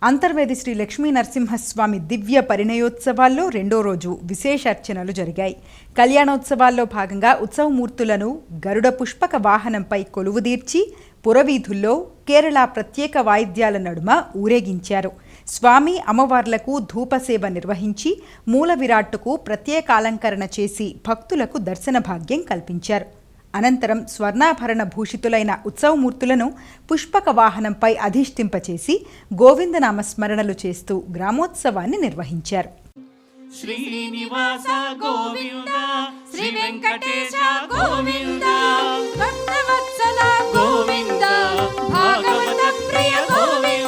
అంతర్వేది శ్రీ లక్ష్మీ నరసింహస్వామి దివ్య పరిణయోత్సవాల్లో రెండో రోజు విశేషార్చనలు జరిగాయి. కళ్యాణోత్సవాల్లో భాగంగా ఉత్సవమూర్తులను గరుడ పుష్పక వాహనంపై కొలువుదీర్చి పురవీధుల్లో కేరళ ప్రత్యేక వాయిద్యాల నడుమ ఊరేగించారు. స్వామి అమ్మవార్లకు ధూపసేవ నిర్వహించి మూల విరాట్టుకు ప్రత్యేక అలంకరణ చేసి భక్తులకు దర్శన భాగ్యం కల్పించారు. అనంతరం స్వర్ణాభరణ భూషితులైన ఉత్సవమూర్తులను పుష్పక వాహనంపై అధిష్ఠింపచేసి గోవిందనామస్మరణలు చేస్తూ గ్రామోత్సవాన్ని నిర్వహించారు. శ్రీనివాస గోవింద, శ్రీ వెంకటేశ గోవింద, భక్తవత్సల గోవింద, భాగవత ప్రియ గోవింద.